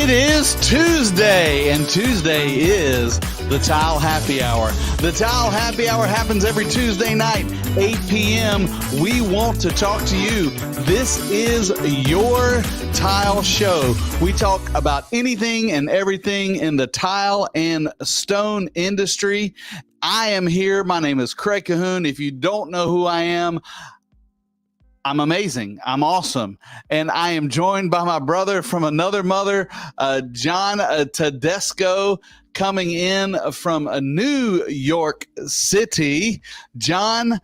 It is Tuesday, and Tuesday is the Tile Happy Hour. The Tile Happy Hour happens every Tuesday night, 8 p.m. We want to talk to you. This is your tile show. We talk about anything and everything in the tile and stone industry. I am here. My name is Craig Cahoon. If you don't know who I am, I'm amazing. I'm awesome. And I am joined by my brother from another mother, John Tedesco, coming in from New York City. John,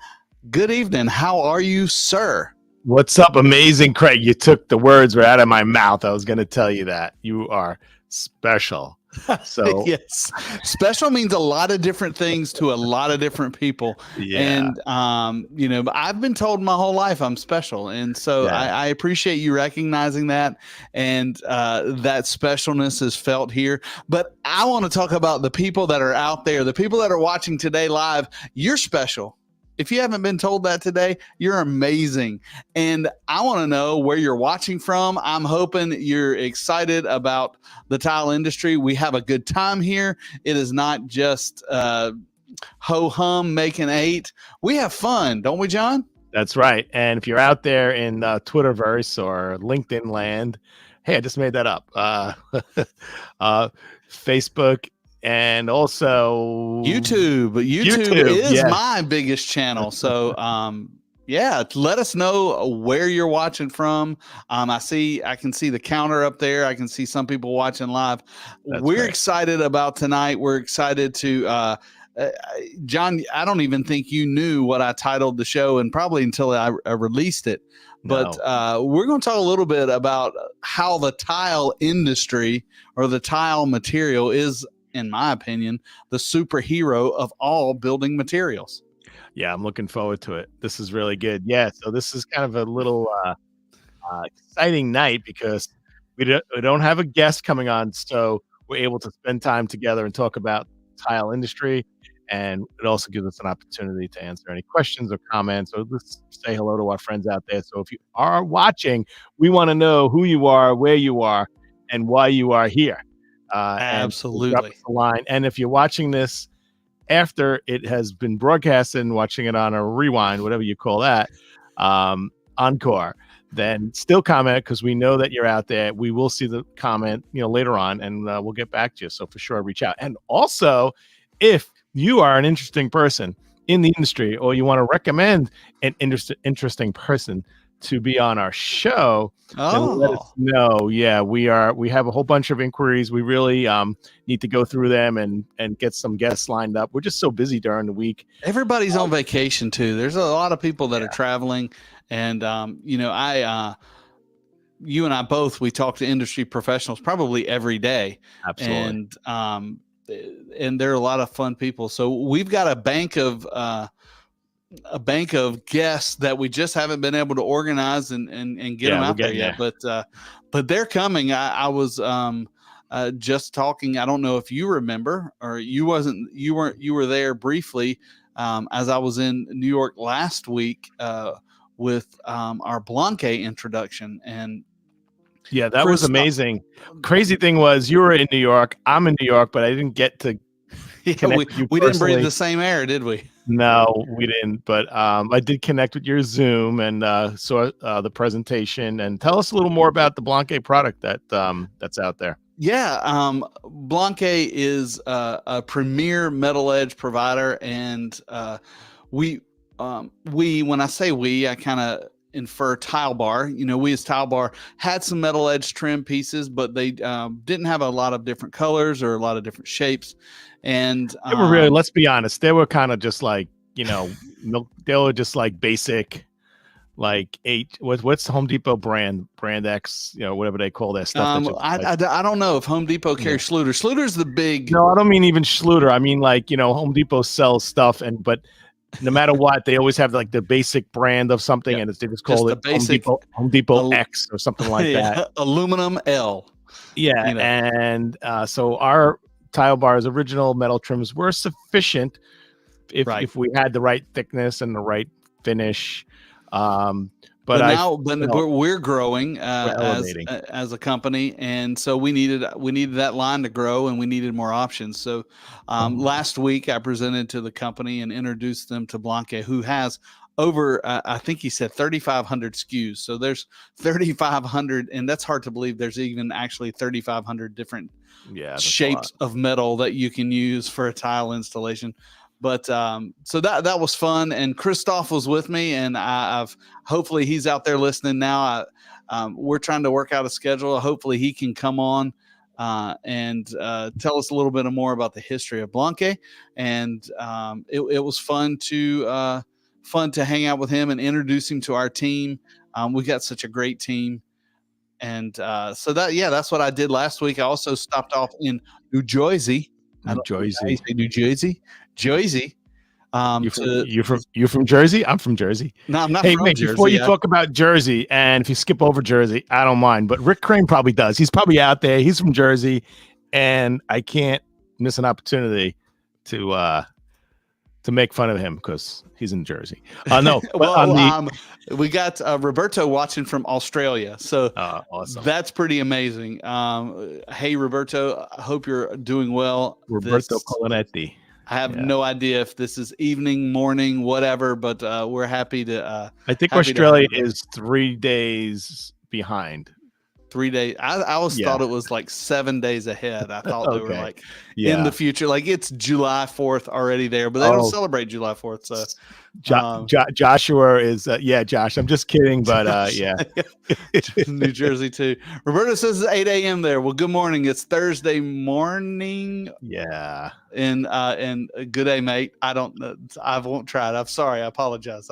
good evening. How are you, sir? What's up? Amazing, Craig. You took the words right out of my mouth. I was going to tell you that. You are special. So yes, special means a lot of different things to a lot of different people. Yeah. And, I've been told my whole life I'm special. And so I appreciate you recognizing that. And that specialness is felt here. But I want to talk about the people that are out there, the people that are watching today live. You're special. If you haven't been told that today, you're amazing. And I want to know where you're watching from. I'm hoping you're excited about the tile industry. We have a good time here. It is not just ho-hum making eight. We have fun, don't we, John? That's right. And if you're out there in Twitterverse or LinkedIn land, hey, I just made that up. Facebook. And also YouTube is my biggest channel. So, let us know where you're watching from. I can see the counter up there. I can see some people watching live. We're excited about tonight. We're excited to, John, I don't even think you knew what I titled the show, and probably until I released it. But we're going to talk a little bit about how the tile industry or the tile material is, in my opinion, the superhero of all building materials. Yeah, I'm looking forward to it. This is really good. Yeah, so this is kind of a little exciting night because we don't have a guest coming on, so we're able to spend time together and talk about tile industry, and it also gives us an opportunity to answer any questions or comments. So let's say hello to our friends out there. So if you are watching, we want to know who you are, where you are, and why you are here. Absolutely. The line. And if you're watching this after it has been broadcasted and watching it on a rewind, whatever you call that, encore, then still comment, because we know that you're out there. We will see the comment, later on, and we'll get back to you. So for sure, reach out. And also, if you are an interesting person in the industry, or you want to recommend an interesting person to be on our show, then let us know. Yeah, we have a whole bunch of inquiries. We really need to go through them and get some guests lined up. We're just so busy during the week. Everybody's on vacation too. There's a lot of people that are traveling, and you and I both, we talk to industry professionals probably every day. Absolutely. And there are a lot of fun people. So we've got a bank of guests that we just haven't been able to organize and get them out there yet. But they're coming. I was just talking. I don't know if you remember, or you were there briefly as I was in New York last week with our Blanquet introduction. And yeah, that was amazing. Crazy thing was, you were in New York. I'm in New York, but I didn't get to connect with you. We didn't breathe the same air, did we? No, we didn't. But I did connect with your Zoom and saw the presentation. And tell us a little more about the Blanquet product that's out there. Yeah, Blanquet is a premier metal edge provider, and we when I say we, I kind of infer Tile Bar. We as Tile Bar had some metal edge trim pieces, but they didn't have a lot of different colors or a lot of different shapes. And they were really, let's be honest, they were kind of just like, they were just like basic, like what's the Home Depot brand X, whatever they call that stuff. I don't know if Home Depot carries Schluter. Schluter's the big. No, I don't mean even Schluter. I mean, like, Home Depot sells stuff, but no matter what, they always have like the basic brand of something, and they just call it Home Depot X or something like that. Aluminum L. Yeah, and so our Tile Bar's original metal trims were sufficient if we had the right thickness and the right finish. But I now, we're growing we're as elevating. a company, and so we needed that line to grow, and we needed more options. So last week, I presented to the company and introduced them to Blanque, who has over I think he said 3,500 SKUs. So there's 3,500, and that's hard to believe. There's even actually 3,500 different shapes of metal that you can use for a tile installation. But so that was fun, and Christoph was with me, and I've hopefully he's out there listening now. We're trying to work out a schedule. Hopefully he can come on and tell us a little bit more about the history of Blanque. And it was fun to hang out with him and introduce him to our team. We got such a great team. And so that's what I did last week. I also stopped off in New Jersey. New Jersey. New Jersey. Jersey. You're from Jersey? I'm from Jersey. No, I'm not from Jersey. Before you talk about Jersey, and if you skip over Jersey, I don't mind. But Rick Crane probably does. He's probably out there. He's from Jersey, and I can't miss an opportunity to make fun of him because he's in Jersey. No, well, we got Roberto watching from Australia, so awesome. That's pretty amazing. Hey, Roberto, I hope you're doing well. Roberto Colonetti. I have no idea if this is evening, morning, whatever, but we're happy to. I think Australia is 3 days behind. 3 days. I always thought it was like 7 days ahead. I thought they were like in the future. Like it's July 4th already there, but they don't celebrate July 4th. So Joshua is Josh. I'm just kidding, but New Jersey too. Roberto says it's 8 a.m. there. Well, good morning. It's Thursday morning. Yeah. And good day, mate. I won't try it. I'm sorry. I apologize.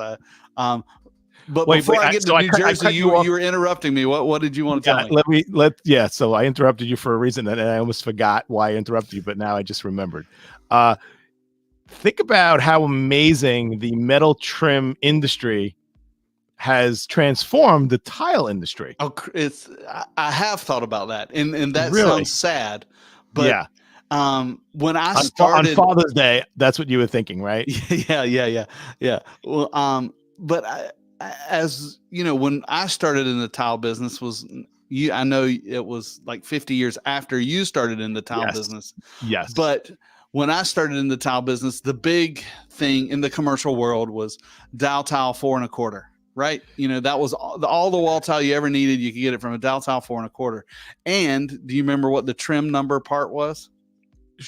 But before I get to New Jersey, you were interrupting me. What did you want to tell me? So I interrupted you for a reason, and I almost forgot why I interrupted you, but now I just remembered. Think about how amazing the metal trim industry has transformed the tile industry. Oh, I have thought about that, and that sounds sad, but when I started on Father's Day, that's what you were thinking, right? Yeah. Well, but as you know, when I started in the tile business I know it was like 50 years after you started in the tile business. Yes. But when I started in the tile business, the big thing in the commercial world was Dow tile 4 1/4, right? You know, that was all the wall tile you ever needed. You could get it from a Dow tile 4 1/4. And do you remember what the trim number part was?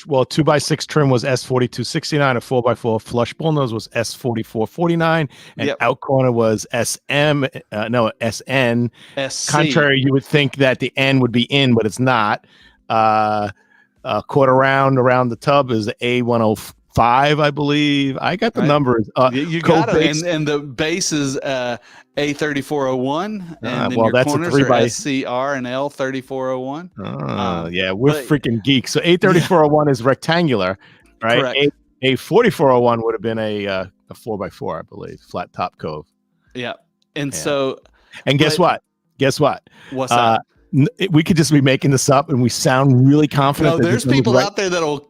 Well, 2x6 trim was S4269, a 4x4 flush bullnose was S4449, and out corner was SN. SC. Contrary, you would think that the N would be in, but it's not. Quarter round around the tub is A105, I believe. I got the numbers. You got it, and the base is A3401, and then your that's corners a 3 are SCR and L3401. We're freaking geeks. So A3401 is rectangular, right? Correct. A4401 would have been a 4x4, I believe, flat top cove. Yeah, and so, and guess what? What's that? We could just be making this up, and we sound really confident. No, there's people out there that'll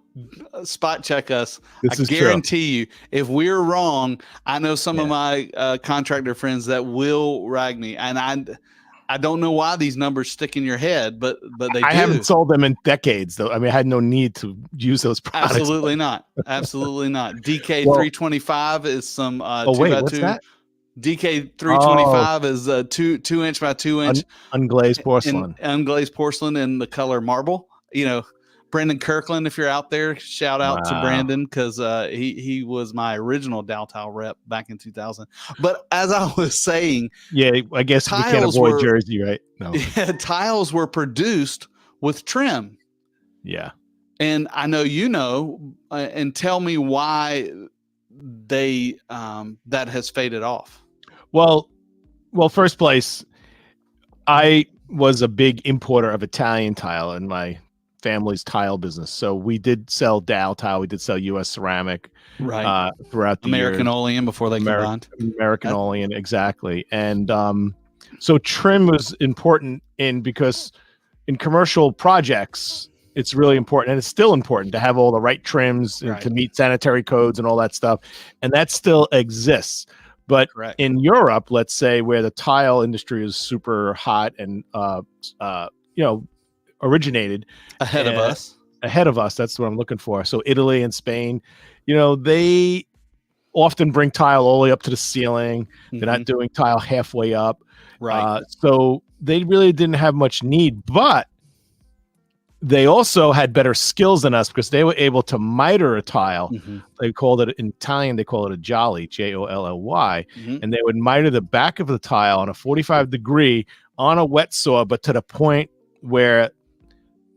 spot check us. I guarantee you, if we're wrong, I know some of my contractor friends that will rag me, and I don't know why these numbers stick in your head, but they do. I haven't sold them in decades, though. I mean, I had no need to use those products. Absolutely not. DK 325 is some 2x2. What's that? DK 325 is a 2 inch by 2 inch unglazed porcelain. Unglazed porcelain in the color marble. You know, Brandon Kirkland, if you're out there, shout out to Brandon, because he was my original Dow tile rep back in 2000. But as I was saying, I guess we can't avoid Jersey, right? No, tiles were produced with trim. Yeah, and I know and tell me why they that has faded off. Well, first place, I was a big importer of Italian tile in my family's tile business. So we did sell Dow tile. We did sell U.S. ceramic throughout the American years. Oleum before they combined. American Oleum, exactly. And so trim was important because in commercial projects, it's really important, and it's still important to have all the right trims and to meet sanitary codes and all that stuff. And that still exists. But Correct. in Europe, let's say where the tile industry is super hot and originated Ahead of us. ahead of us. That's what I'm looking for. So Italy and Spain, they often bring tile all the way up to the ceiling. They're not doing tile halfway up. Right. So they really didn't have much need, but they also had better skills than us because they were able to miter a tile. They called it in Italian, they call it a jolly, Jolly, and they would miter the back of the tile on a 45 degree on a wet saw, but to the point where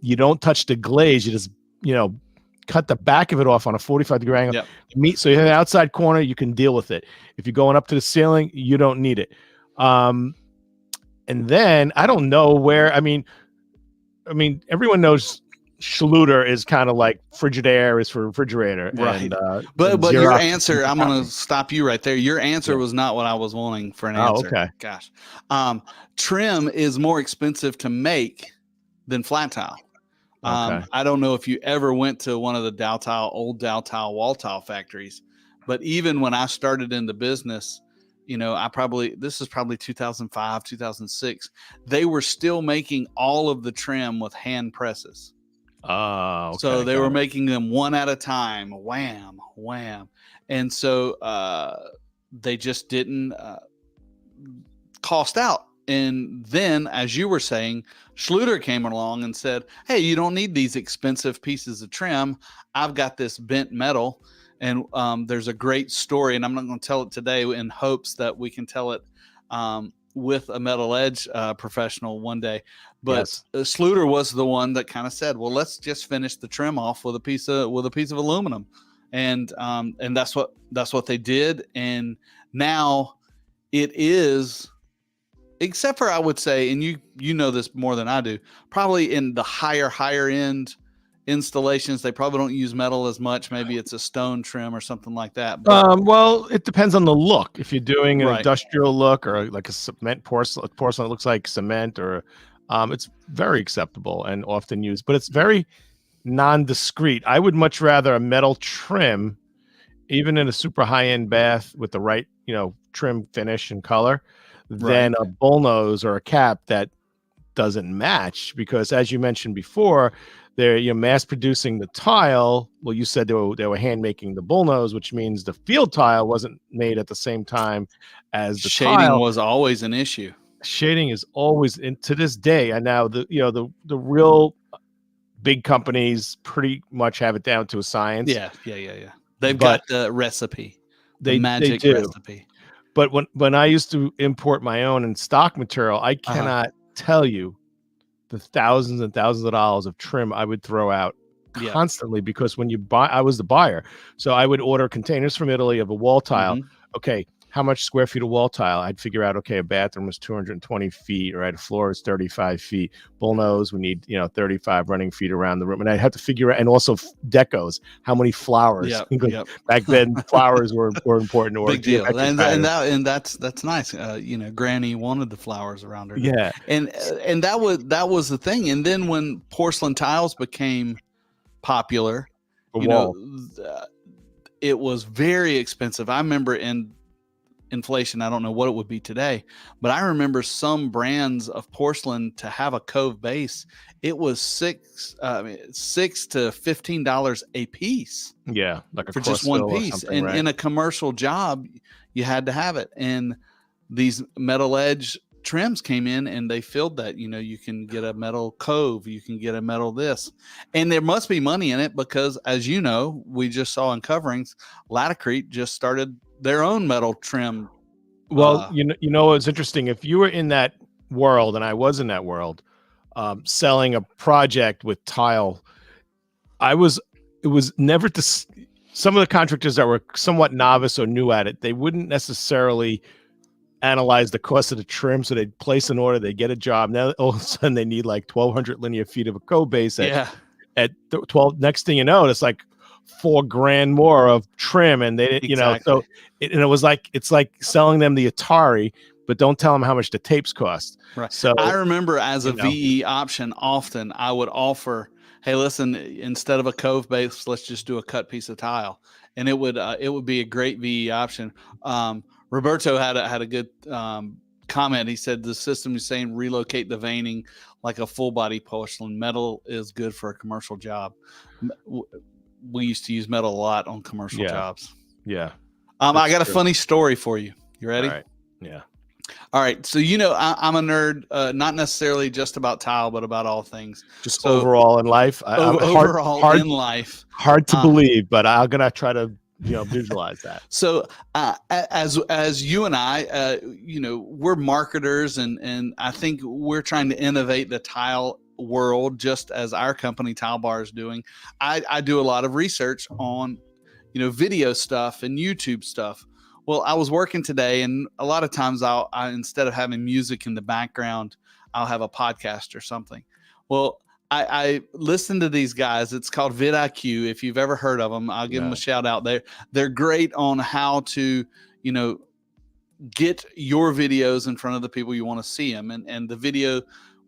you don't touch the glaze. You just, cut the back of it off on a 45-degree angle. Yep. So you have the outside corner, you can deal with it. If you're going up to the ceiling, you don't need it. And then I don't know where. I mean, everyone knows Schluter is kind of like Frigidaire is for refrigerator, right? And, but your answer, I'm going to stop you right there. Your answer was not what I was wanting for an answer. Okay. Gosh, trim is more expensive to make than flat tile. Okay. I don't know if you ever went to one of the old Dow tile wall tile factories, but even when I started in the business, this is probably 2005, 2006. They were still making all of the trim with hand presses. Oh, okay. So they were making them one at a time, wham, wham. And so they just didn't cost out. And then, as you were saying, Schluter came along and said, hey, you don't need these expensive pieces of trim. I've got this bent metal. And there's a great story, and I'm not going to tell it today in hopes that we can tell it with a metal edge professional one day. But Schluter was the one that kind of said, well, let's just finish the trim off with a piece of aluminum. And that's what they did. And now it is, except for, I would say, and you know this more than I do, probably in the higher end installations, they probably don't use metal as much. Maybe it's a stone trim or something like that. But, well, it depends on the look. If you're doing an industrial look or like a cement porcelain that looks like cement, or it's very acceptable and often used, but it's very non-discreet. I would much rather a metal trim, even in a super high-end bath with the right, trim finish and color, than a bullnose or a cap that doesn't match. Because as you mentioned before, they're mass producing the tile. Well, you said they were hand making the bullnose, which means the field tile wasn't made at the same time as the shading tile. Was always an issue. Shading is always, to this day, and now the real big companies pretty much have it down to a science. Yeah. They've got the recipe, the magic recipe. But when I used to import my own and stock material, I cannot tell you the thousands and thousands of dollars of trim I would throw out constantly, because when you buy, I was the buyer. So I would order containers from Italy of a wall tile. Okay, how much square feet of wall tile? I'd figure out, okay, a bathroom is 220 feet, right? A floor is 35 feet. Bullnose, we need, 35 running feet around the room. And I'd have to figure out, and also decos, how many flowers. Back then, flowers were important. Or big deal. And that's nice. Granny wanted the flowers around her. Yeah. And that was the thing. And then when porcelain tiles became popular, it was very expensive. I remember in inflation, I don't know what it would be today, but I remember some brands of porcelain to have a cove base, it was $6 to $15 a piece. Yeah, like for just one piece. And in a commercial job, you had to have it. And these metal edge trims came in and they filled that. You can get a metal cove, you can get a metal this, and there must be money in it because, as you know, we just saw in coverings, Laticrete just started their own metal trim. Well, it's interesting. If you were in that world, and I was in that world, selling a project with tile, it was never to some of the contractors that were somewhat novice or new at it. They wouldn't necessarily analyze the cost of the trim, so they'd place an order, they get a job. Now all of a sudden they need like 1,200 linear feet of a cove base at 12. Next thing you know, it's like $4,000 more of trim, and they so it was like, it's like selling them the Atari, but don't tell them how much the tapes cost. Right. So I remember as a VE option, often I would offer, hey, listen, instead of a cove base, let's just do a cut piece of tile, and it would be a great VE option. Roberto had a good comment. He said the system is saying relocate the veining like a full body porcelain. Metal is good for a commercial job. We used to use metal a lot on commercial jobs. Yeah. I got a funny story for you. You ready? All right. Yeah. All right. So, I'm a nerd, not necessarily just about tile, but about all things. Just overall in life. Overall in life. Hard to believe, but I'm going to try to visualize that. So as you and I, we're marketers, and I think we're trying to innovate the tile world just as our company Tile Bar is doing. I do a lot of research on video stuff and YouTube stuff. Well, I was working today, and a lot of times I instead of having music in the background, I'll have a podcast or something. Well, I listen to these guys. It's called vidIQ. If you've ever heard of them, I'll give them a shout out. They're great on how to, get your videos in front of the people you want to see them. And the video,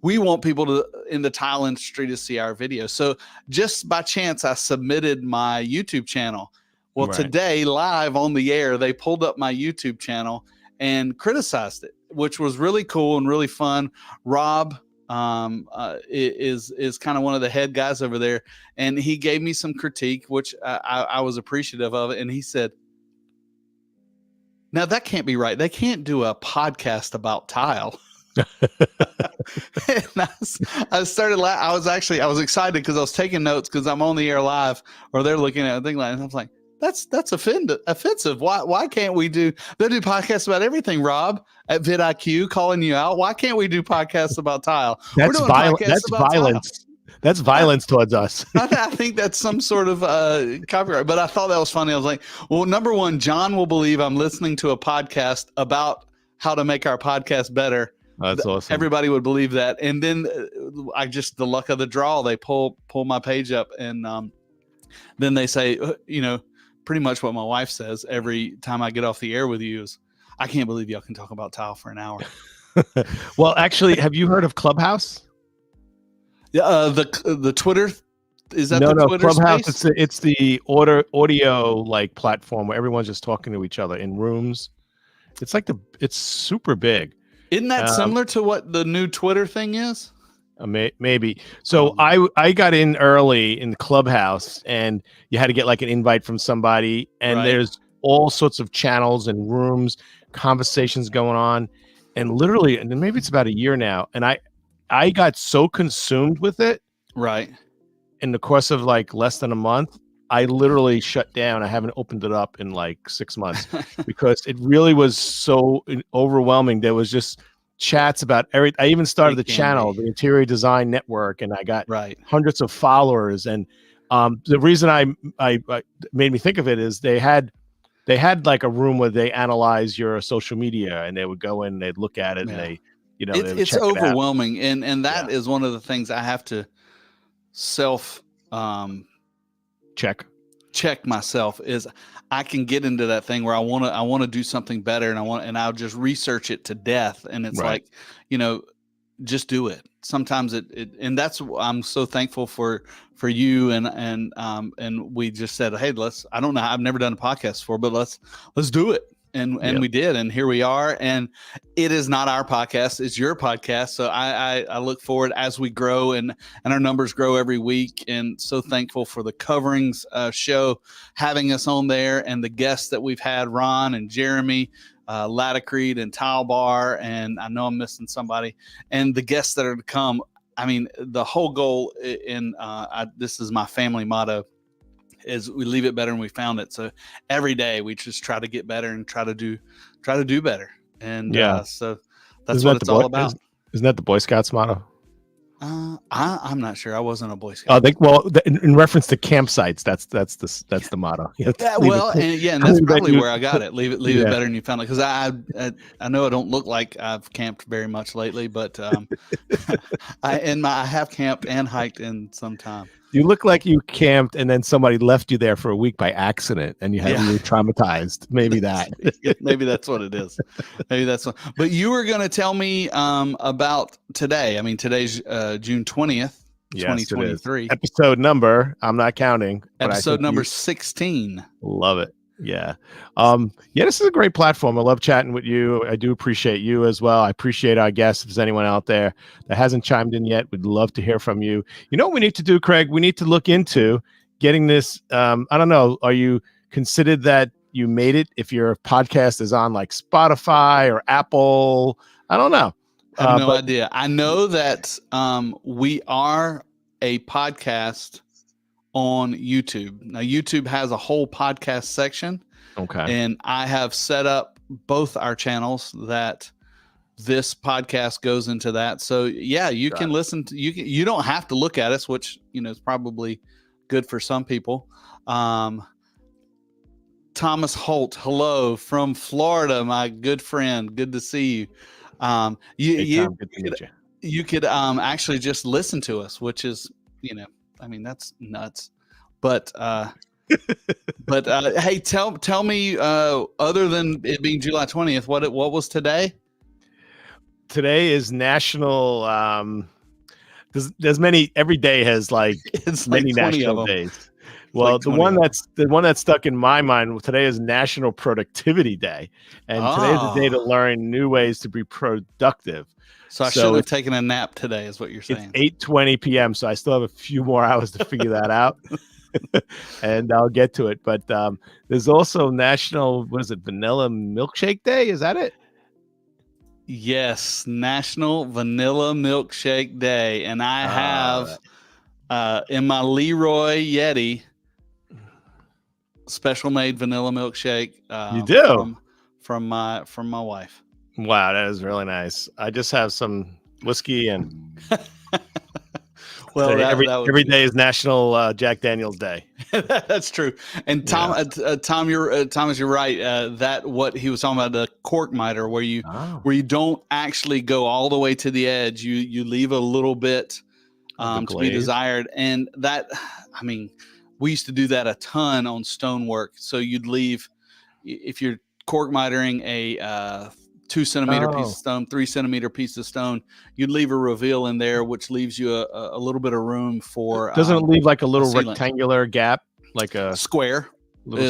we want people in the tile industry to see our video. So just by chance, I submitted my YouTube channel. Well, today, live on the air, they pulled up my YouTube channel and criticized it, which was really cool and really fun. Rob is kind of one of the head guys over there, and he gave me some critique, which I was appreciative of it. And he said, "Now that can't be right. They can't do a podcast about tile." And I started laughing. I was excited because I was taking notes because I'm on the air live, or they're looking at a thing like, and I was like, That's offensive. Why can't we do? They do podcasts about everything. Rob at vidIQ calling you out. Why can't we do podcasts about tile? That's violence. That's violence. Tile. That's violence towards us. I think that's some sort of copyright. But I thought that was funny. I was like, well, number one, John will believe I'm listening to a podcast about how to make our podcast better. That's awesome. Everybody would believe that. And then the luck of the draw. They pull my page up, and then they say, pretty much what my wife says every time I get off the air with you is, I can't believe y'all can talk about tile for an hour. Well, actually, have you heard of Clubhouse? Yeah, the Twitter, is that no, Twitter Clubhouse? space? It's the audio like platform where everyone's just talking to each other in rooms. It's super big. Isn't that similar to what the new Twitter thing is? Maybe. So I got in early in the Clubhouse, and you had to get like an invite from somebody, and there's all sorts of channels and rooms, conversations going on, and literally, and maybe it's about a year now, and I got so consumed with it, in the course of like less than a month, I literally shut down. I haven't opened it up in like 6 months because it really was so overwhelming. There was just chats about everything. I even started the channel, the Interior Design Network, and I got hundreds of followers. And the reason I made me think of it is they had like a room where they analyze your social media, and they would go in, and they'd look at it, and they, it's overwhelming. And that is one of the things I have to self check myself, is I can get into that thing where I want to do something better, and I'll just research it to death. And it's like, just do it. Sometimes and that's, I'm so thankful for you. And we just said, hey, I don't know, I've never done a podcast before, but let's do it. And we did, and here we are. And it is not our podcast, it's your podcast. So I look forward as we grow and our numbers grow every week. And so thankful for the Coverings show having us on there, and the guests that we've had, Ron and Jeremy, Laticrete and Tile Bar, and I know I'm missing somebody, and the guests that are to come. I mean, the whole goal this is my family motto, is we leave it better than we found it. So every day we just try to get better and try to do better. And so that's what it's all about. Isn't that the Boy Scouts motto? I'm not sure. I wasn't a Boy Scout. In reference to campsites, that's the motto. And that's probably where I got it. Leave it better than you found it. Because I know I don't look like I've camped very much lately, but I have camped and hiked in some time. You look like you camped and then somebody left you there for a week by accident, and you were traumatized. Maybe that. Maybe that's what it is. Maybe that's what. But you were going to tell me about today. I mean, today's June 20th, 2023. Episode number, I'm not counting. Episode number 16. Love it. Yeah. Yeah, this is a great platform. I love chatting with you. I do appreciate you as well. I appreciate our guests. If there's anyone out there that hasn't chimed in yet, we'd love to hear from you. You know what we need to do, Craig? We need to look into getting this. I don't know. Are you considered that you made it if your podcast is on like Spotify or Apple? I don't know. I have no idea. I know that we are a podcast on YouTube. Now, YouTube has a whole podcast section. Okay. And I have set up both our channels that this podcast goes into that. So yeah, you can listen to, you don't have to look at us, which, is probably good for some people. Thomas Holt, hello from Florida, my good friend. Good to see you. You could actually just listen to us, which is, that's nuts. But hey, tell me, other than it being July 20th, what was today? Today is National. There's many. Every day has it's many national days. Well, the one that's stuck in my mind today is National Productivity Day, and today is the day to learn new ways to be productive. So I should have taken a nap today, is what you're saying. It's 8:20 p.m., so I still have a few more hours to figure that out, and I'll get to it. But there's also National, Vanilla Milkshake Day? Is that it? Yes, National Vanilla Milkshake Day, and I have in my Leroy Yeti special made vanilla milkshake. You do from my wife. Wow, that is really nice. I just have some whiskey and well, every day is National Jack Daniel's Day. That's true. And Thomas, you're right. That what he was talking about, the cork miter, where you don't actually go all the way to the edge. You leave a little bit to be desired. And that, we used to do that a ton on stonework. So you'd leave, if you're cork mitering a 2 centimeter piece of stone, 3 centimeter piece of stone, you'd leave a reveal in there, which leaves you a little bit of room for. Doesn't it leave like a little rectangular gap, like a square?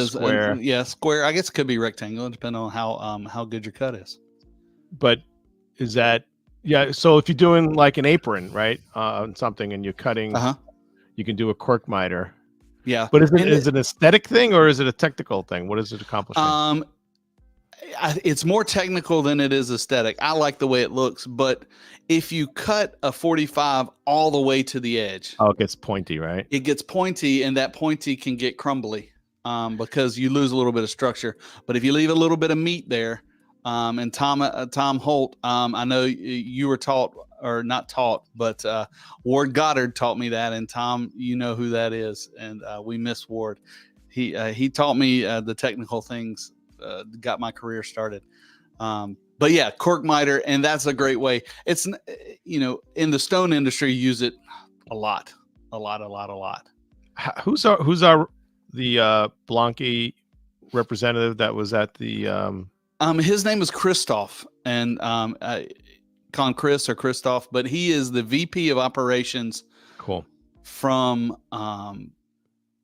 Square. Square. I guess it could be rectangular, depending on how good your cut is. But is that so if you're doing like an apron, right, on something, and you're cutting, you can do a cork miter. Yeah. But is it an aesthetic thing or is it a technical thing? What is it accomplishing? It's more technical than it is aesthetic. I like the way it looks, but if you cut a 45 all the way to the edge, it gets pointy, right? It gets pointy, and that pointy can get crumbly because you lose a little bit of structure. But if you leave a little bit of meat there, and Tom Holt, I know you were taught, or not taught, but Ward Goddard taught me that, and Tom, you know who that is, and we miss Ward. He taught me the technical things. Got my career started. But yeah, cork miter, and that's a great way. It's, in the stone industry, you use it a lot. Who's the Blanke representative that was at the his name is Christoph, and call him Chris or Christoph, but he is the VP of operations. Cool. From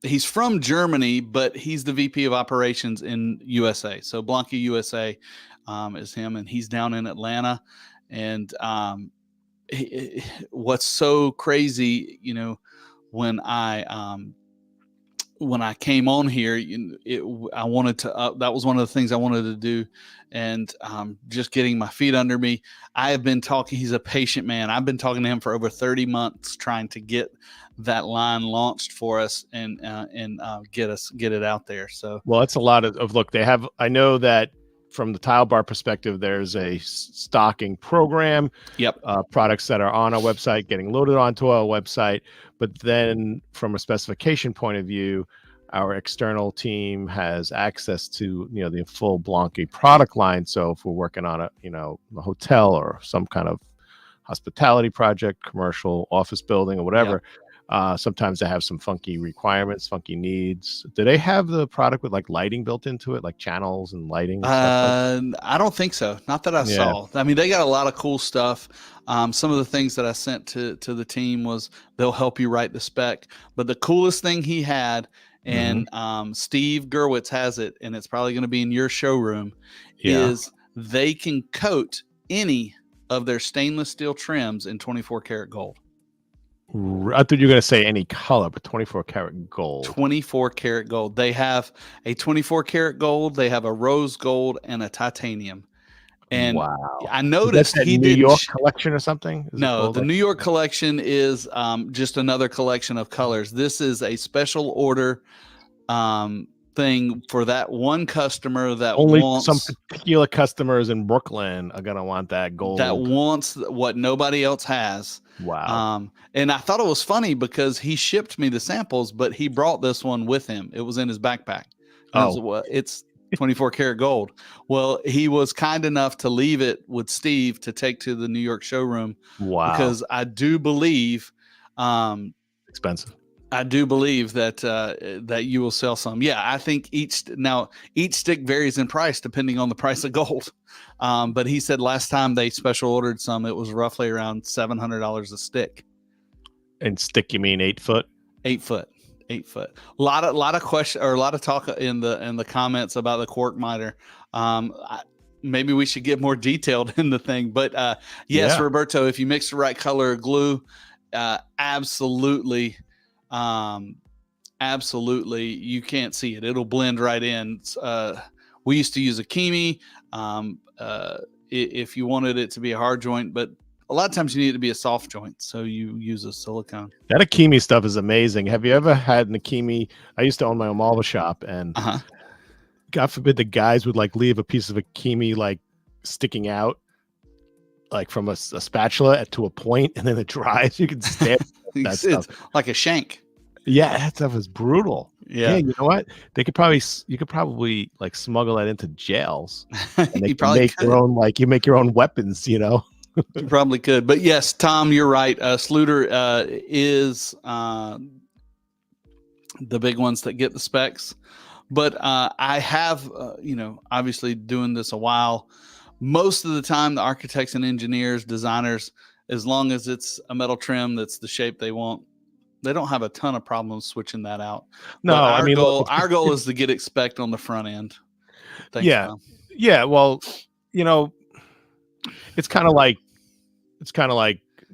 he's from Germany, but he's the VP of operations in USA. So Blanke USA is him, and he's down in Atlanta. And what's so crazy, when I came on here, I wanted to, that was one of the things I wanted to do. And just getting my feet under me. I have been talking, he's a patient man. I've been talking to him for over 30 months, trying to get that line launched for us and get it out there. So, well, it's a lot of look, they have, I know that from the Tile Bar perspective, there's a stocking program. Yep. Products that are on our website getting loaded onto our website. But then from a specification point of view, our external team has access to, the full Blanke product line. So if we're working on a hotel or some kind of hospitality project, commercial office building or whatever, sometimes they have some funky requirements, funky needs. Do they have the product with like lighting built into it, like channels and lighting? And I don't think so. Not that I saw. I mean, they got a lot of cool stuff. Some of the things that I sent to the team was they'll help you write the spec. But the coolest thing he had and Steve Gerwitz has it, and it's probably going to be in your showroom, Yeah. is they can coat any of their stainless steel trims in 24 karat gold. I thought you were going to say any color, but 24 karat gold. 24 karat gold. They have a 24 karat gold, they have a rose gold, and a titanium. And wow. I noticed that he New didn't York collection or something? No, the New York collection is just another collection of colors. This is a special order thing for that one customer that only wants some particular customers in Brooklyn are gonna want that gold. That wants what nobody else has. Wow. And I thought it was funny because he shipped me the samples, but he brought this one with him. It was in his backpack. It's 24 karat gold. Well, he was kind enough to leave it with Steve to take to the New York showroom. Wow. Because I do believe expensive. I do believe that that you will sell some. Yeah, I think each stick varies in price depending on the price of gold. But he said last time they special ordered some, it was roughly around $700 a stick. And stick, you mean 8 foot? 8 foot. 8 foot. A lot of question or a lot of talk in the comments about the quark miter. Maybe we should get more detailed in the thing. But yes, yeah. Roberto, if you mix the right color of glue, absolutely. Absolutely, you can't see it. It'll blend right in. We used to use a Kimi if you wanted it to be a hard joint, but a lot of times you need it to be a soft joint, so you use a silicone. That Akimi stuff is amazing. Have you ever had an Akimi? I used to own my own marble shop, and God forbid the guys would like leave a piece of Akimi like sticking out, like from a spatula to a point, and then it dries. You can stab that stuff like a shank. Yeah, that stuff is brutal. Yeah, you know what? You could probably like smuggle that into jails. And they you probably make your own, like you make your own weapons. You know, you probably could. But yes, Tom, you're right. Sluter is the big ones that get the specs. But I have, obviously doing this a while. Most of the time, the architects and engineers, designers, as long as it's a metal trim that's the shape they want, they don't have a ton of problems switching that out. No, but our goal is to get it spec'd on the front end. Thanks, Tom. Yeah. Well, it's kind of like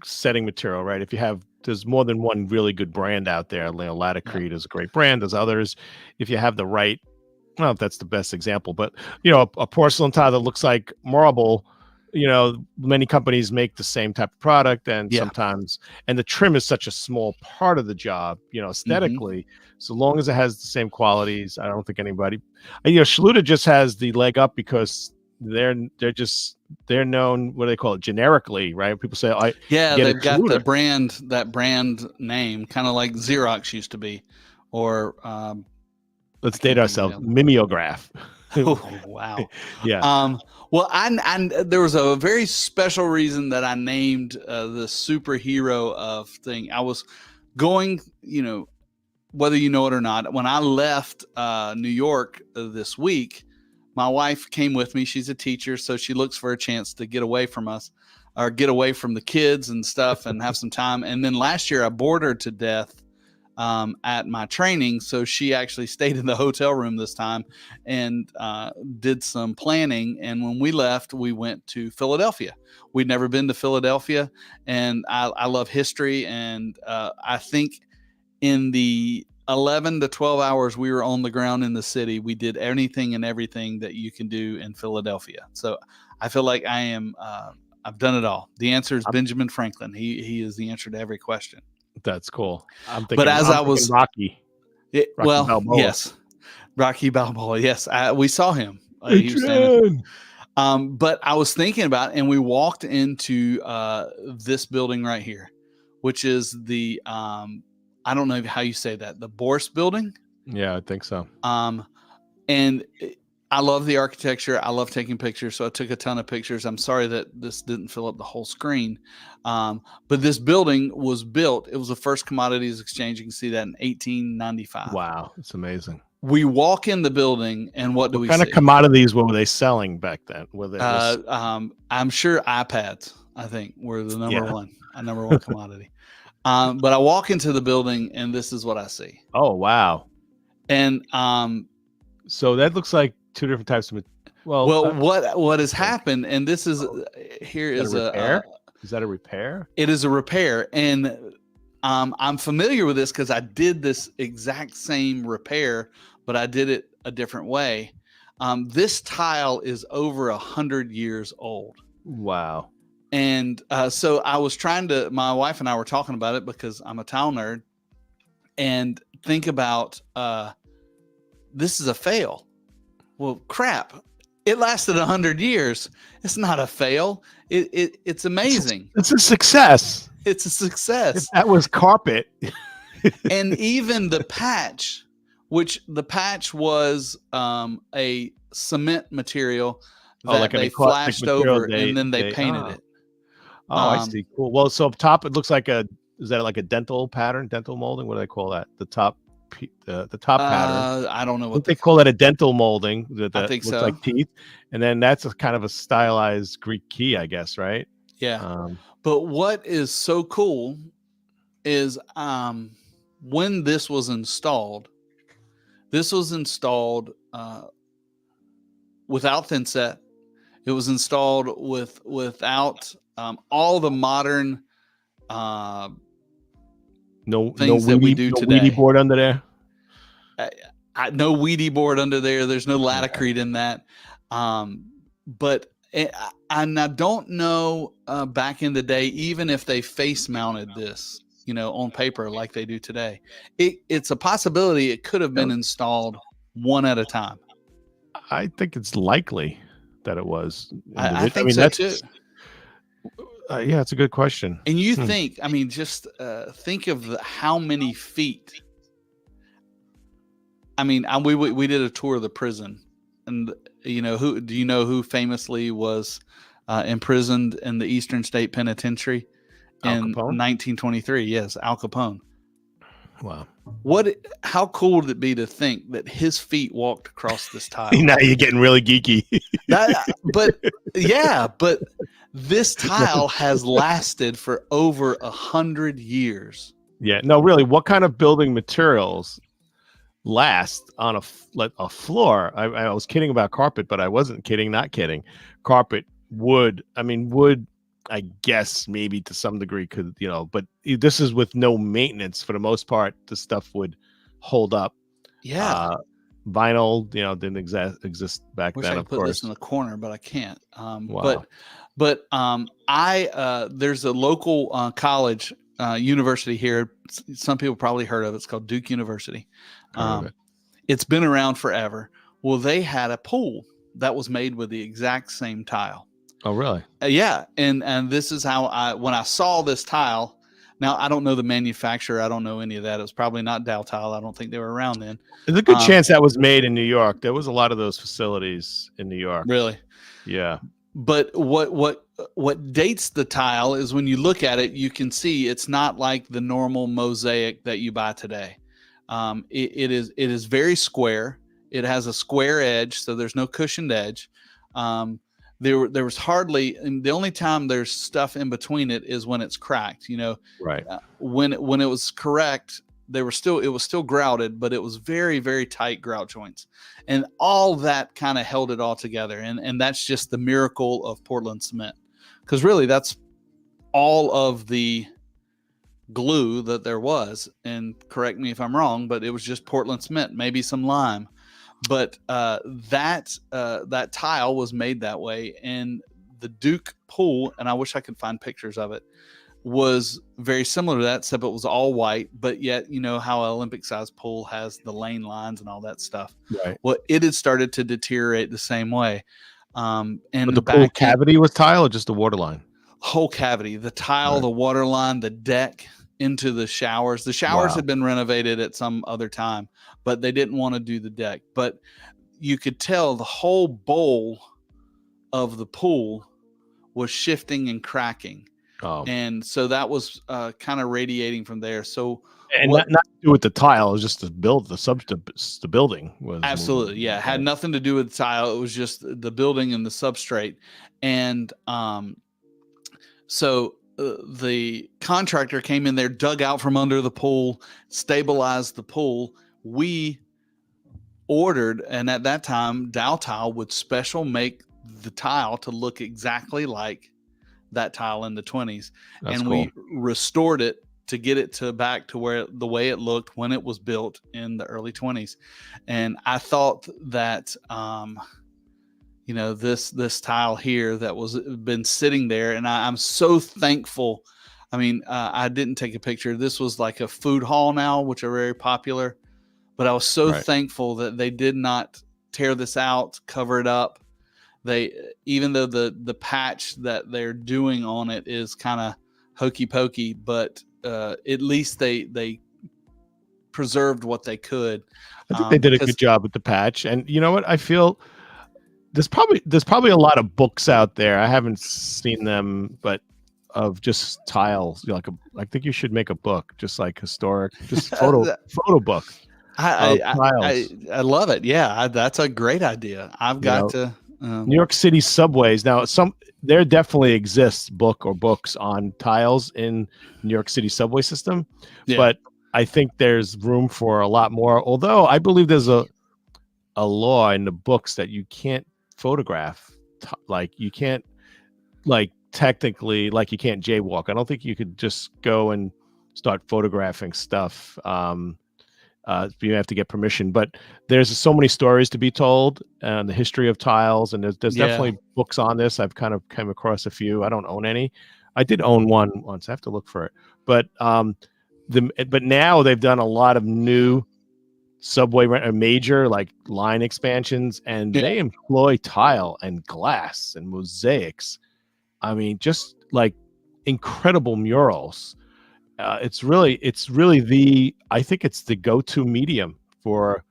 setting material, right? If there's more than one really good brand out there. Laticrete is a great brand. There's others. If you have the right, I don't know if that's the best example, but a porcelain tile that looks like marble. Many companies make the same type of product, and sometimes, and the trim is such a small part of the job, aesthetically. So long as it has the same qualities, I don't think anybody, Schluter just has the leg up because they're known, what do they call it, generically, right? People say, they've got that brand name, kind of like Xerox used to be, or let's date ourselves, Mimeograph. Oh, wow. Yeah. Well, there was a very special reason that I named the superhero of thing. I was going, whether you know it or not, when I left New York this week, my wife came with me. She's a teacher, so she looks for a chance to get away from us or get away from the kids and stuff and have some time. And then last year I bored her to death at my training. So she actually stayed in the hotel room this time and did some planning. And when we left, we went to Philadelphia. We'd never been to Philadelphia, and I love history. And I think in the 11 to 12 hours we were on the ground in the city, we did anything and everything that you can do in Philadelphia. So I feel like I've done it all. The answer is Benjamin Franklin. He is the answer to every question. That's cool. I'm thinking, but as I was Rocky Balboa. Yes, Rocky Balboa. Yes, we saw him. But I was thinking about it, and we walked into this building right here, which is the I don't know how you say that, the Bourse building. Yeah, I think so. And I love the architecture. I love taking pictures. So I took a ton of pictures. I'm sorry that this didn't fill up the whole screen. But this building was built. It was the first commodities exchange. You can see that in 1895. Wow. It's amazing. We walk in the building, and what do we see? What kind of commodities were they selling back then? I'm sure iPads, I think, were the number one commodity. But I walk into the building, and this is what I see. Oh, wow. And So that looks like two different types of. well, what has happened, and this is here is is that a repair? Is that a repair? It is a repair, and I'm familiar with this because I did this exact same repair, but I did it a different way. This tile is over 100 years old. Wow. And so I was my wife and I were talking about it because I'm a tile nerd, and think about this is a fail. Well, crap. It lasted 100 years. It's not a fail. It's amazing. It's a success. It's a success. If that was carpet. And even the patch, which the patch was a cement material that like they flashed over and then they painted it. Oh, I see. Cool. Well, so up top, it looks like is that like a dental pattern, dental molding? What do they call that? The top pattern. I don't know what they call it, a dental molding. I think looks so. like teeth. And then that's a kind of a stylized Greek key, I guess, right? Yeah. But what is so cool is when this was installed without thinset. It was installed without all the modern things that we do today. Weedy board under there. No Weedy board under there. There's no Laticrete in that. But and I don't know back in the day, even if they face mounted this, on paper like they do today, it's a possibility it could have been installed one at a time. I think it's likely that it was. I think so too. Yeah, it's a good question. And you think, just think of how many feet. We did a tour of the prison, and do you know who famously was imprisoned in the Eastern State Penitentiary in 1923? Yes, Al Capone. Wow. How cool would it be to think that his feet walked across this tile? Now you're getting really geeky. But this tile has lasted for over 100 years. Yeah. No, really. What kind of building materials last on a floor? I was kidding about carpet, but I wasn't kidding. Not kidding. Carpet, wood. Wood. I guess maybe to some degree could, but this is with no maintenance for the most part. The stuff would hold up. Yeah. Vinyl, didn't exist back then. I could put this in the corner, but I can't. Wow. But there's a local college, university here. Some people probably heard of it. It's called Duke University. It's been around forever. Well, they had a pool that was made with the exact same tile. Oh, really? Yeah. And this is how when I saw this tile, now I don't know the manufacturer. I don't know any of that. It was probably not Dow Tile. I don't think they were around then. There's a good chance that was made in New York. There was a lot of those facilities in New York. Really? Yeah. But what dates the tile is when you look at it, you can see it's not like the normal mosaic that you buy today. It is very square. It has a square edge, so there's no cushioned edge. There was hardly, and the only time there's stuff in between it is when it's cracked. Right. When it was correct, it was still grouted, but it was very, very tight grout joints, and all that kind of held it all together. And that's just the miracle of Portland cement, because really that's all of the glue that there was. And correct me if I'm wrong, but it was just Portland cement, maybe some lime. But that tile was made that way, and the Duke pool, and I wish I could find pictures of it, was very similar to that, except it was all white. But yet, how an Olympic-sized pool has the lane lines and all that stuff. Right. Well, it had started to deteriorate the same way. And but the pool cavity was tile or just the water line? Whole cavity, the tile, right. The water line, the deck. Into the showers. The showers had been renovated at some other time, but they didn't want to do the deck. But you could tell the whole bowl of the pool was shifting and cracking. Oh. And so that was kind of radiating from there. So not to do with the tile, it was just to build the building. Was absolutely moving. Yeah, it had nothing to do with the tile. It was just the building and the substrate. And so the contractor came in there, dug out from under the pool, stabilized the pool. We ordered, and at that time, Dow Tile would special make the tile to look exactly like that tile in the 20s. That's And cool. we restored it to get it to back to where the way it looked when it was built in the early 20s. And I thought that, this tile here that was been sitting there, and I'm so thankful. I mean, I didn't take a picture. This was like a food hall now, which are very popular, but I was so Right. thankful that they did not tear this out, cover it up. Even though the patch that they're doing on it is kind of hokey pokey, but at least they preserved what they could. I think they did a good job with the patch. And you know what? I feel there's probably a lot of books out there. I haven't seen them, but of just tiles. I think you should make a book, just like historic, just photo book. I love it. Yeah, that's a great idea. I've got to. New York City subways. Now, there definitely exists books on tiles in New York City subway system, but I think there's room for a lot more. Although I believe there's a law in the books that you can't photograph, you can't, technically, you can't jaywalk. I don't think you could just go and start photographing stuff. You have to get permission, but there's so many stories to be told and the history of tiles, and there's definitely books on this. I've kind of come across a few. I don't own any. I did own one once. I have to look for it, but now they've done a lot of new subway major line expansions, and they employ tile and glass and mosaics. I mean, just incredible murals. It's really I think it's the go-to medium for,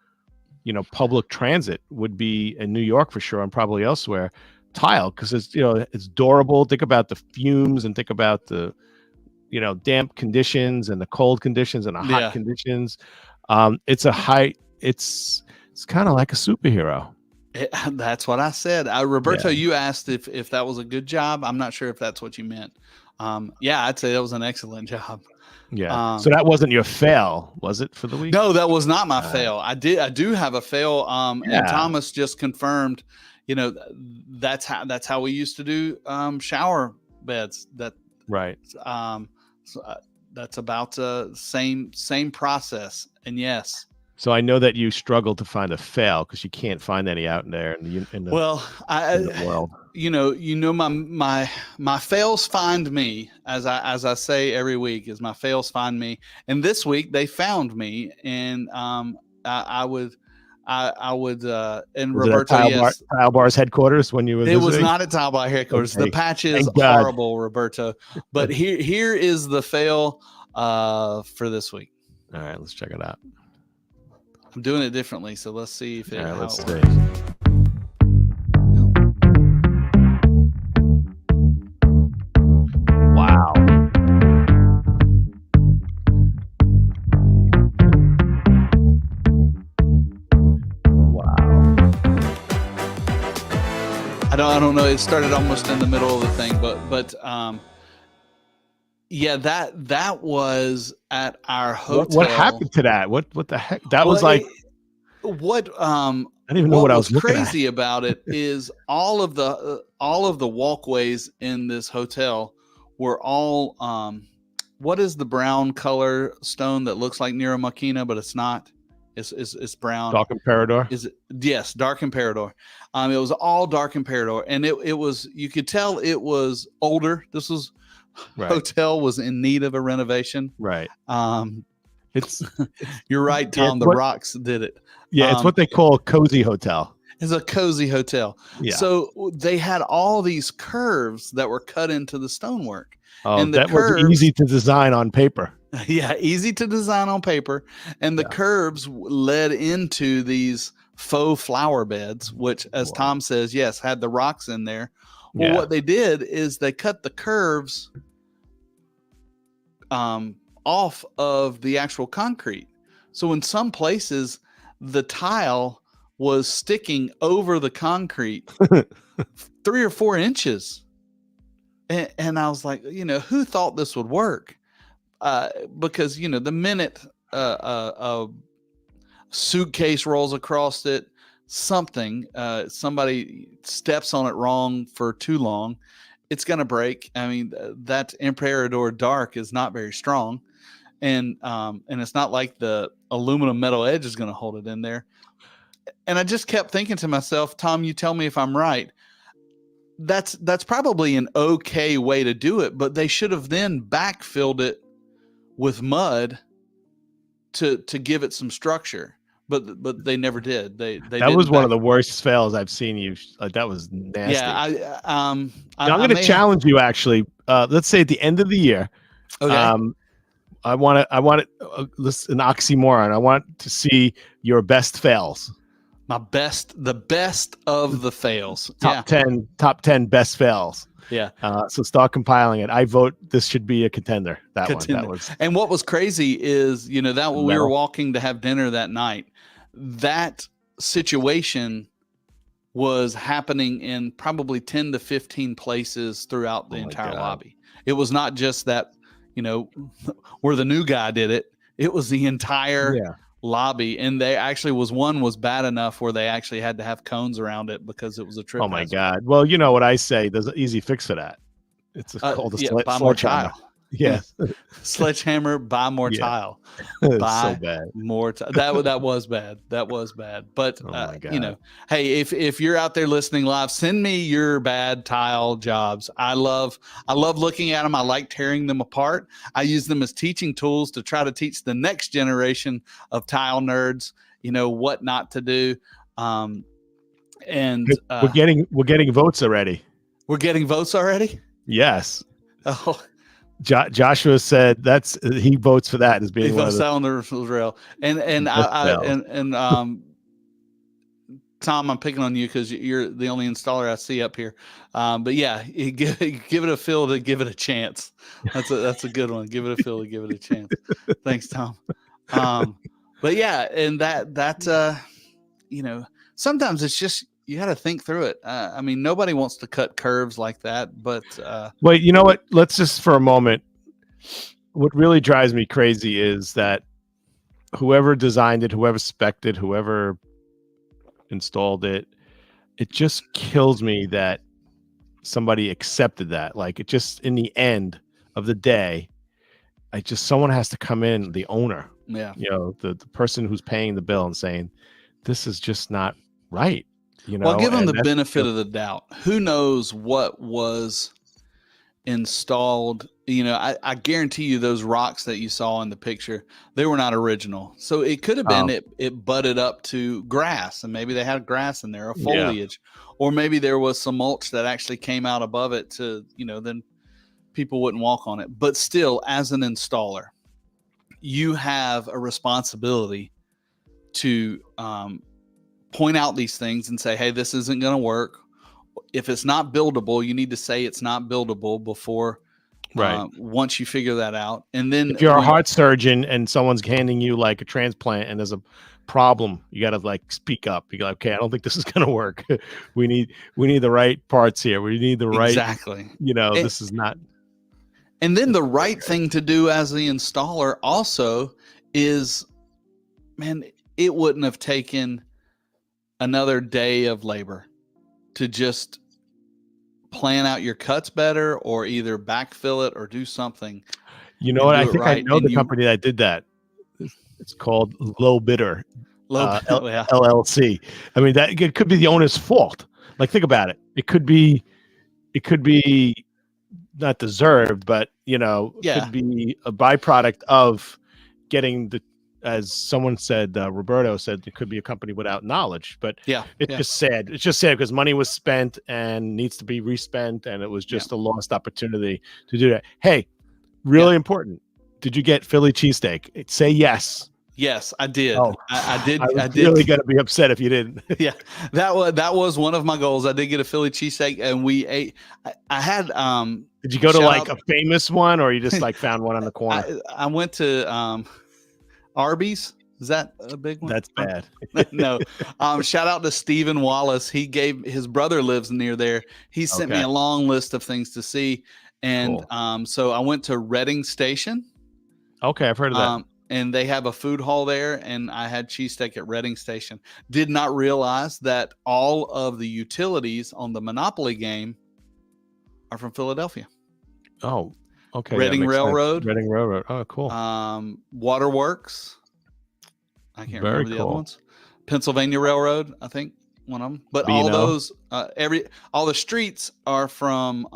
public transit would be in New York for sure, and probably elsewhere, tile, because it's durable. Think about the fumes and think about the, damp conditions and the cold conditions and the hot conditions. It's kind of like a superhero. That's what I said. Roberto, you asked if that was a good job. I'm not sure if that's what you meant. I'd say that was an excellent job. Yeah. So that wasn't your fail, was it, for the week? No, that was not my fail. I do have a fail. And Thomas just confirmed, that's how we used to do shower beds. Right. That's about the same process. And yes. So I know that you struggle to find a fail because you can't find any out there in the world. My fails find me, as I say every week, is my fails find me. And this week they found me, and I would and Roberto, Tile Bar's headquarters when you were visiting? It was not at Tile Bar headquarters. Okay. The patch is horrible, Roberto. But here is the fail for this week. All right, let's check it out. I'm doing it differently, so let's see if let's see. Wow. I don't know. It started almost in the middle of the thing, but that was at our hotel. What happened to that? What the heck? That was I didn't even know what I was looking at. Crazy about it is all of the walkways in this hotel were all what is the brown color stone that looks like Neuromarquina, but it's not. It's brown. Dark Imperador? Is it? Yes, Dark Imperador. It was all Dark Imperador, and it was, you could tell it was older. This was hotel was in need of a renovation. Right. It's you're right, Tom. The Rocks did it. Yeah, it's what they call a cozy hotel. It's a cozy hotel. Yeah. So they had all these curves that were cut into the stonework. Oh, and that was easy to design on paper. Yeah, easy to design on paper. And the curves led into these faux flower beds, which, as Tom says, yes, had the rocks in there. Well, what they did is they cut the curves off of the actual concrete. So in some places, the tile was sticking over the concrete 3 or 4 inches. And I was like, who thought this would work? Because, the minute a suitcase rolls across it, something, somebody steps on it wrong for too long, it's going to break. I mean, that Emperador Dark is not very strong. And it's not like the aluminum metal edge is going to hold it in there. And I just kept thinking to myself, Tom, you tell me if I'm right. That's probably an okay way to do it, but they should have then backfilled it with mud to give it some structure. But they never did. That was one of the worst fails I've seen you. That was nasty. Yeah, I'm going to challenge you. Actually, let's say at the end of the year. Okay. I want it. This an oxymoron. I want to see your best fails. The best of the fails. Top 10 best fails. Yeah. So start compiling it. I vote this should be a contender. That was. And what was crazy is, that when we were walking to have dinner that night, that situation was happening in probably 10 to 15 places throughout the entire lobby. It was not just that, where the new guy did it. It was the entire lobby, and they actually was bad enough where they actually had to have cones around it because it was a trip. Oh my God. Well, you know what I say, there's an easy fix for that. It's called a buy more tile. Yeah. Sledgehammer, buy more tile. Buy so bad. More tile. That was bad. That was bad. But hey, if you're out there listening live, send me your bad tile jobs. I love looking at them. I like tearing them apart. I use them as teaching tools to try to teach the next generation of tile nerds, what not to do. And we're getting votes already. We're getting votes already? Yes. Oh. Joshua said he votes for that as being one of the on the rail. And Tom, I'm picking on you because you're the only installer I see up here. But yeah, give it a feel to give it a chance. That's a good one. Give it a feel to give it a chance. Thanks, Tom. But yeah, and that sometimes it's just, you got to think through it. I mean, nobody wants to cut curves like that, but wait, you know what? Let's just for a moment. What really drives me crazy is that whoever designed it, whoever spec'd it, whoever installed it, it just kills me that somebody accepted that. Like, it just, in the end of the day, someone has to come in, the owner, the person who's paying the bill, and saying, this is just not right. Well, give them the benefit of the doubt. Who knows what was installed? I guarantee you those rocks that you saw in the picture, they were not original. So it could have been it butted up to grass, and maybe they had grass in there, or foliage, or maybe there was some mulch that actually came out above it to, then people wouldn't walk on it. But still, as an installer, you have a responsibility to point out these things and say, hey, this isn't going to work. If it's not buildable, you need to say it's not buildable before, once you figure that out. And then if you're a heart surgeon and someone's handing you like a transplant and there's a problem, you got to like speak up. You go, okay, I don't think this is going to work. we need the right parts here. We need the right, exactly. This is not. And then the right thing to do as the installer also is, man, it wouldn't have taken another day of labor to just plan out your cuts better, or either backfill it or do something. You know what? I think I know the company that did that. It's called Low Bidder, LLC. I mean, that it could be the owner's fault. Like, think about it. It could be not deserved, but could be a byproduct of getting the. As someone said, Roberto said, it could be a company without knowledge, but just sad. It's just sad because money was spent and needs to be respent, and it was just a lost opportunity to do that. Hey, really important. Did you get Philly cheesesteak? Say yes. Yes, I did. Oh, I did. I did. Really going to be upset if you didn't. Yeah, that was one of my goals. I did get a Philly cheesesteak, and we ate. I had. Did you go to like a famous one, or you just like found one on the corner? I went to Arby's. Is that a big one? That's bad. No. Shout out to Stephen Wallace. His brother lives near there. He sent me a long list of things to see. And so I went to Reading Station. Okay, I've heard of that. and they have a food hall there, and I had cheesesteak at Reading Station. Did not realize that all of the utilities on the Monopoly game are from Philadelphia. Oh, okay. Reading Railroad. Reading Railroad. Oh, cool. Waterworks. I can't remember the other ones. Pennsylvania Railroad, I think one of them. But all those, all the streets are from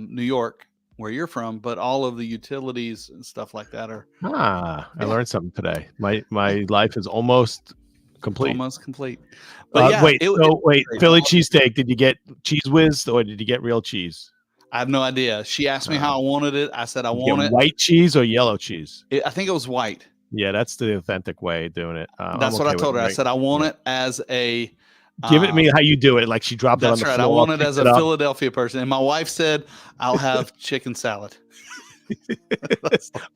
New York, where you're from. But all of the utilities and stuff like that are. I learned something today. My life is almost complete. Almost complete. But wait, Philly cheesesteak. Did you get Cheese Whiz or did you get real cheese? I have no idea. She asked me how I wanted it. I said I want it white cheese or yellow cheese. I think it was white. Yeah, that's the authentic way of doing it. That's what I told her. I said I want it as a. Give it to me how you do it. Like she dropped it on the floor. That's right. I want it as a Philadelphia person. And my wife said, I'll have chicken salad.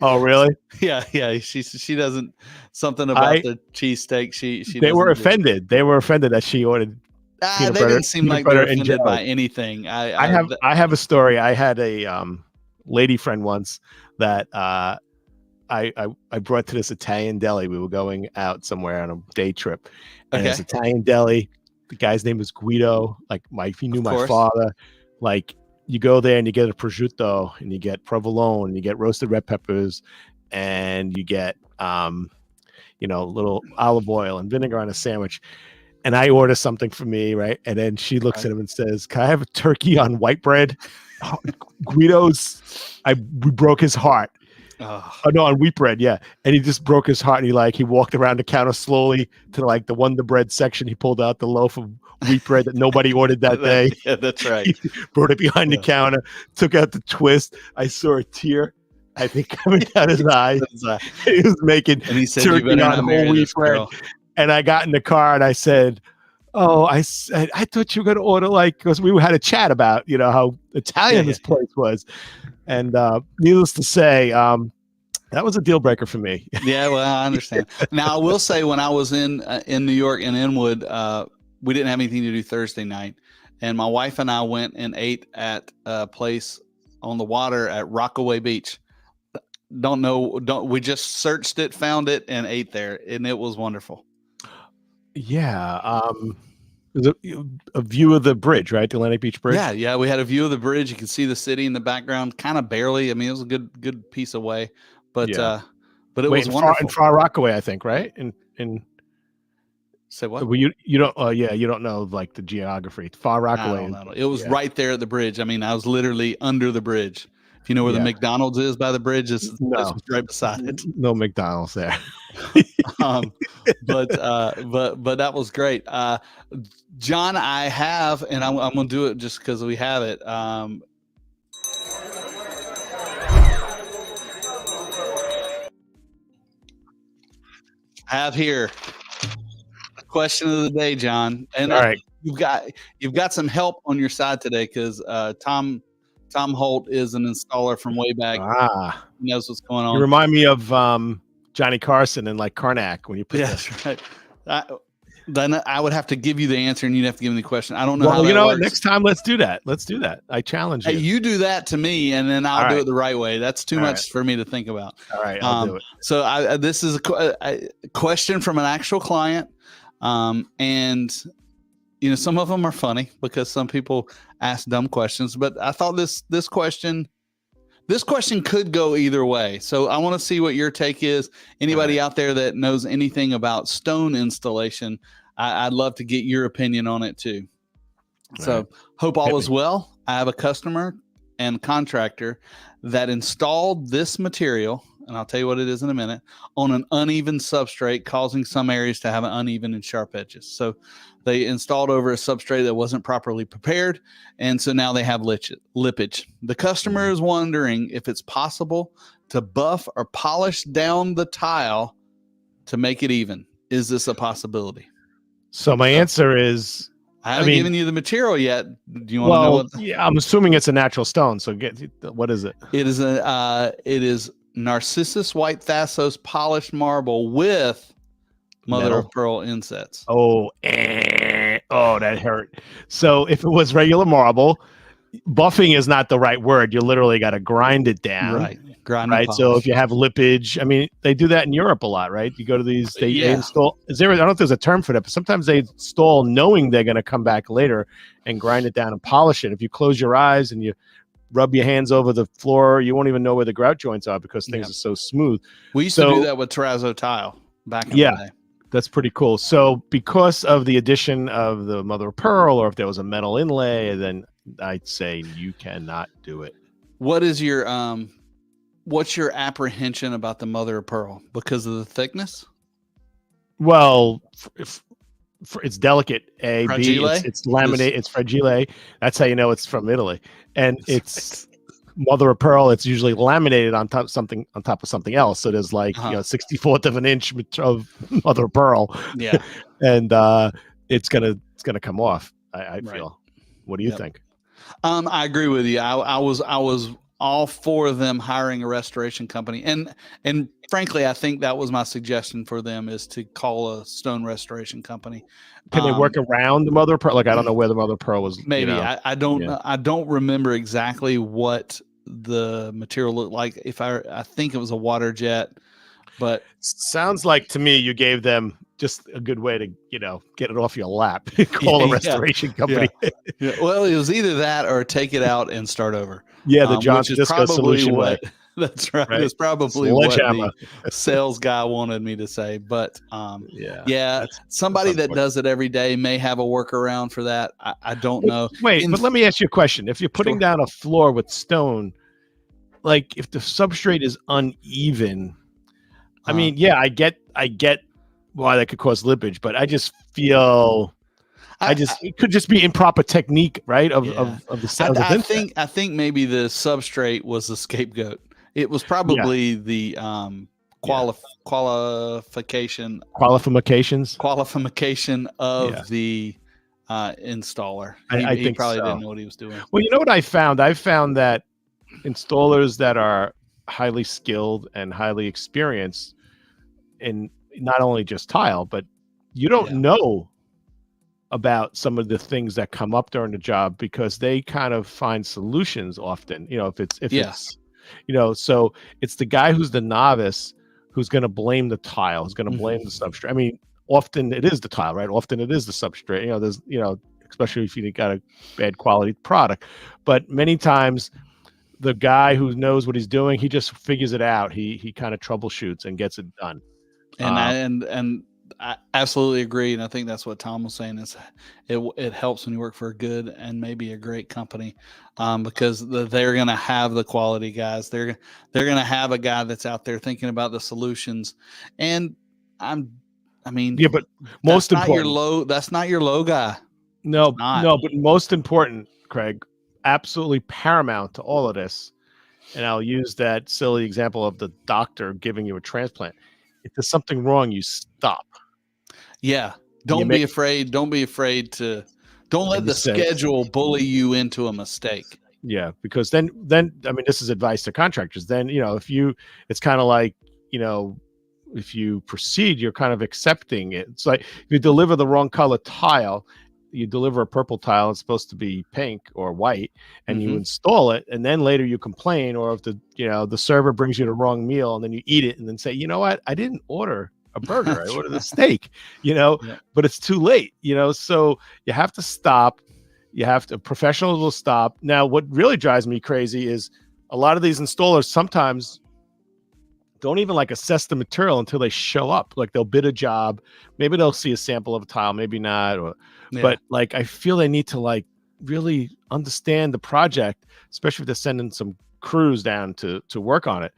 Oh, really? Yeah. She doesn't, something about the cheesesteak. She They were offended. They were offended that she ordered. They didn't seem like they were offended by anything. I have a story. I had a lady friend once that I brought to this Italian deli. We were going out somewhere on a day trip, and this Italian deli. The guy's name was Guido. Like if you knew my father, like you go there and you get a prosciutto and you get provolone and you get roasted red peppers and you get little olive oil and vinegar on a sandwich. And I order something for me, right? And then she looks at him and says, "Can I have a turkey on white bread?" We broke his heart. Oh no, on wheat bread, yeah. And he just broke his heart. And he walked around the counter slowly to the Wonder Bread section. He pulled out the loaf of wheat bread that nobody ordered that day. Yeah, that's right. He brought it behind the counter, took out the twist. I saw a tear, I think, coming down his eye. He was making turkey on whole wheat bread. And I got in the car and I said, "Oh, I thought you were going to order because we had a chat about, how Italian this place was." And needless to say, that was a deal breaker for me. Yeah, well, I understand. Now, I will say when I was in New York in Inwood, we didn't have anything to do Thursday night. And my wife and I went and ate at a place on the water at Rockaway Beach. We just searched it, found it, and ate there. And it was wonderful. Yeah. There's a view of the bridge, right? The Atlantic Beach Bridge. Yeah. We had a view of the bridge. You could see the city in the background, kind of barely. I mean, it was a good piece away, but it was wonderful. In Far Rockaway, I think, right? In say what? Well, you don't. You don't know the geography. Far Rockaway. No. It was right there at the bridge. I mean, I was literally under the bridge. If you know where the McDonald's is by the bridge, it's right beside it. No McDonald's there. But that was great. John, I have, and I'm going to do it just because we have it. I have here a question of the day, John. And all right, you've got some help on your side today because Tom Holt is an installer from way back. He knows what's going on. You remind me of Johnny Carson and Karnak when you put that's right. Then I would have to give you the answer and you'd have to give me the question. I don't know how that works. Next time let's do that. I challenge you. Hey, you do that to me and then I'll do it the right way. That's too much for me to think about. All right, I'll do it. So this is a question from an actual client. And some of them are funny because some people ask dumb questions, but I thought this question could go either way. So I want to see what your take is. Anybody out there that knows anything about stone installation, I'd love to get your opinion on it too. So hope all is well. I have a customer and contractor that installed this material, and I'll tell you what it is in a minute, on an uneven substrate, causing some areas to have an uneven and sharp edges. So they installed over a substrate that wasn't properly prepared, and so now they have lippage. The customer is wondering if it's possible to buff or polish down the tile to make it even. Is this a possibility? So my answer is, I haven't given you the material yet. Do you want to know what? I'm assuming it's a natural stone. So what is it? It is Narcissus White Thassos polished marble with mother of pearl insets. Oh, that hurt. So if it was regular marble, buffing is not the right word. You literally got to grind it down. Right. Grind and right? So polish. if you have lippage, I mean, they do that in Europe a lot, right? You go to these, they Yeah. install. I don't know if there's a term for that, but sometimes they install knowing they're going to come back later and grind it down and polish it. If you close your eyes and you rub your hands over the floor, you won't even know where the grout joints are because things are so smooth. We used to do that with terrazzo tile back in the day. That's pretty cool. So because of the addition of the mother of pearl, or if there was a metal inlay, then I'd say you cannot do it. What is your what's your apprehension about the mother of pearl? Because of the thickness? Well, it's delicate. Fragile? It's laminate. It's fragile. That's how you know it's from Italy. And it's mother of pearl. It's usually laminated on top of something else. So there's like 64th of an inch of mother of pearl. Yeah, and it's gonna come off. I feel. What do you think? I agree with you. I was all for them hiring a restoration company, and frankly, I think that was my suggestion for them, is to call a stone restoration company. Can they work around the mother of pearl? Like, I don't know where the mother of pearl was. Maybe I don't remember exactly what the material looked like. I think it was a water jet, but sounds like to me you gave them just a good way to get it off your lap. Call a restoration company. Yeah. Well, it was either that or take it out and start over. Yeah, the John Disco solution way. That's right. It's probably what the sales guy wanted me to say. But somebody that does it every day may have a workaround for that. I don't know. Wait, but let me ask you a question. If you're putting down a floor with stone, like if the substrate is uneven, I mean, I get why that could cause lippage, but I just feel it could just be improper technique, right? Of the I think maybe the substrate was the scapegoat. It was probably the qualification of the installer. He probably didn't know what he was doing. Well, you know what I found? I found that installers that are highly skilled and highly experienced in not only just tile, but you don't know about some of the things that come up during the job because they kind of find solutions often. If it's so it's the guy who's the novice who's going to blame the tile, who's going to blame the substrate. I mean, often it is the tile, right? Often it is the substrate. There's especially if you got a bad quality product, but many times the guy who knows what he's doing, he just figures it out. He kind of troubleshoots and gets it done. And I absolutely agree, and I think that's what Tom was saying. Is it helps when you work for a good and maybe a great company, because they're going to have the quality guys. They're going to have a guy that's out there thinking about the solutions. And but most important, that's not your low guy. No, but most important, Craig, absolutely paramount to all of this. And I'll use that silly example of the doctor giving you a transplant. If there's something wrong, you stop. Yeah. Don't be afraid to don't let the schedule bully you into a mistake. Yeah. Because then, I mean, this is advice to contractors. Then, it's kind of like, if you proceed, you're kind of accepting it. It's like if you deliver the wrong color tile, you deliver a purple tile, it's supposed to be pink or white, and you install it, and then later you complain, or if the server brings you the wrong meal and then you eat it and then say, you know what, I didn't order a burger, I ordered a steak, but it's too late, so you have to stop. Professionals will stop. Now, what really drives me crazy is a lot of these installers sometimes don't even assess the material until they show up. Like they'll bid a job, maybe they'll see a sample of a tile, maybe not, but I feel they need to really understand the project, especially if they're sending some crews down to work on it.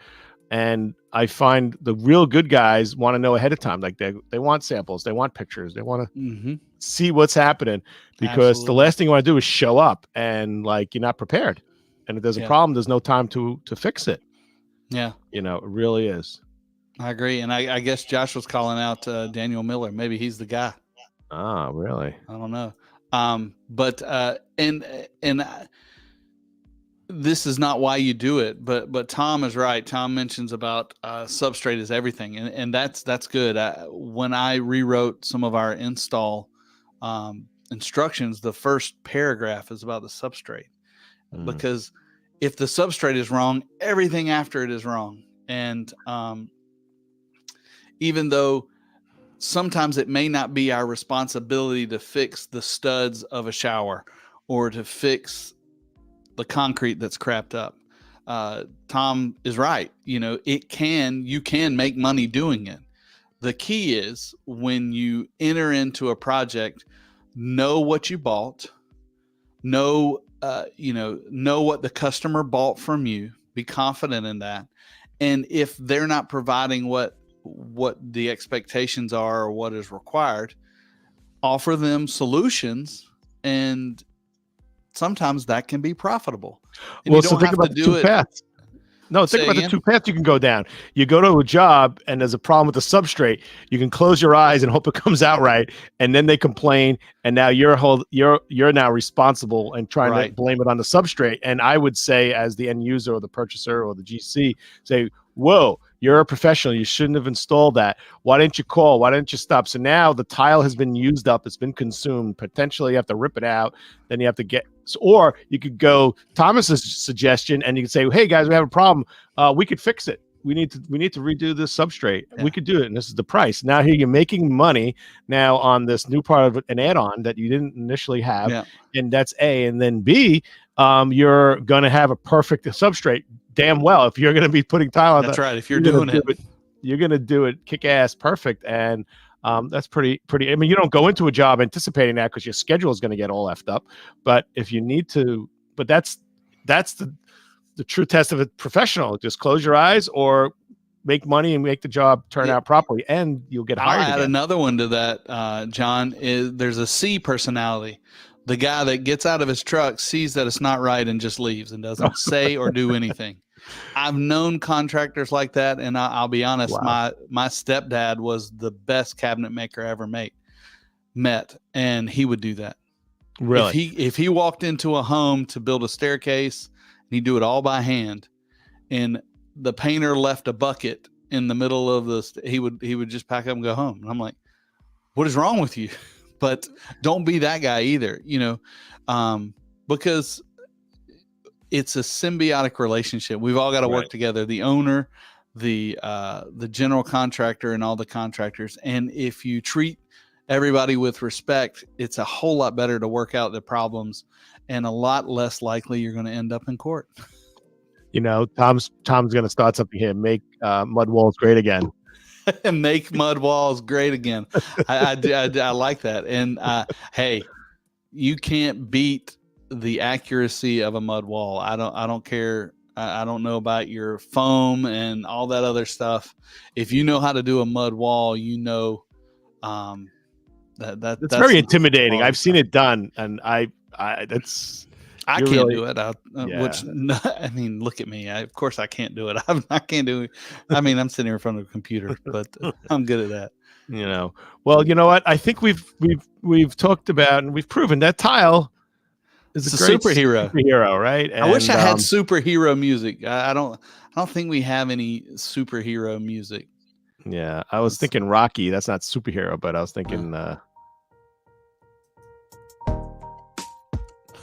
And I find the real good guys want to know ahead of time. Like they want samples, they want pictures, they want to see what's happening, because the last thing you want to do is show up and you're not prepared. And if there's a problem, there's no time to fix it. Yeah. It really is. I agree. And I guess Josh was calling out Daniel Miller. Maybe he's the guy. Ah, really? I don't know. But this is not why you do it, but Tom is right. Tom mentions about substrate is everything. And that's good. When I rewrote some of our install instructions, the first paragraph is about the substrate, because if the substrate is wrong, everything after it is wrong. And even though sometimes it may not be our responsibility to fix the studs of a shower or to fix the concrete that's crapped up, Tom is right. You can make money doing it. The key is when you enter into a project, know what you bought, know what the customer bought from you, be confident in that. And if they're not providing what the expectations are or what is required, offer them solutions, and sometimes that can be profitable. And well, so think about the two paths. No, think about the two paths you can go down. You go to a job and there's a problem with the substrate. You can close your eyes and hope it comes out right, and then they complain, and now you're now responsible and trying to blame it on the substrate. And I would say, as the end user or the purchaser or the GC, say, whoa, you're a professional. You shouldn't have installed that. Why didn't you call? Why didn't you stop? So now the tile has been used up. It's been consumed. Potentially you have to rip it out. Then you have to or you could go Thomas's suggestion and you could say, hey guys, we have a problem. We could fix it. We need to redo this substrate. Yeah. We could do it. And this is the price. Now here you're making money now on this new part of an add-on that you didn't initially have. Yeah. And that's A. And then B, you're going to have a perfect substrate. Damn well, if you're going to be putting tile on, that's right. If you're doing it, you're going to do it kick ass perfect. And that's pretty. I mean, you don't go into a job anticipating that because your schedule is going to get all effed up. But if you need to, but that's the true test of a professional. Just close your eyes or make money and make the job turn out properly, and you'll get hired. I'll add another one to that, John. Is there's a C personality. The guy that gets out of his truck, sees that it's not right, and just leaves and doesn't say or do anything. I've known contractors like that, and I'll be honest, wow. my stepdad was the best cabinet maker I ever met, and he would do that. Really? If he walked into a home to build a staircase, he'd do it all by hand, and the painter left a bucket in the middle of he would just pack up and go home. And I'm like, what is wrong with you? But don't be that guy either, because it's a symbiotic relationship. We've all got to work together. The owner, the general contractor, and all the contractors. And if you treat everybody with respect, it's a whole lot better to work out the problems, and a lot less likely you're going to end up in court. Tom's going to start something here. Make mud walls great again. Make mud walls great again. I like that. And hey, you can't beat the accuracy of a mud wall. I don't care. I don't know about your foam and all that other stuff. If you know how to do a mud wall, that's very intimidating. I've seen it done, and I can't do it. I mean, look at me. Of course I can't do it. I can't do it. I mean, I'm sitting here in front of a computer, but I'm good at that. Well, you know what? I think we've talked about and we've proven that tile is a great superhero, right? And I wish I had superhero music. I don't think we have any superhero music. Yeah, I was thinking Rocky. That's not superhero, but I was thinking.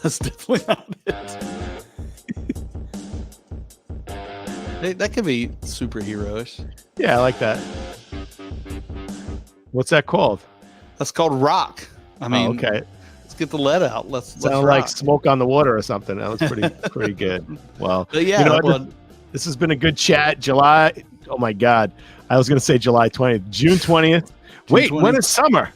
That's definitely not it. That could be superhero-ish. Yeah, I like that. What's that called? That's called rock. I mean, okay. Let's get the lead out. Let's sound like Smoke on the Water or something. That was pretty good. Well, this has been a good chat. July. Oh my God, I was going to say July 20th, June 20th. Wait, 20th. When is summer?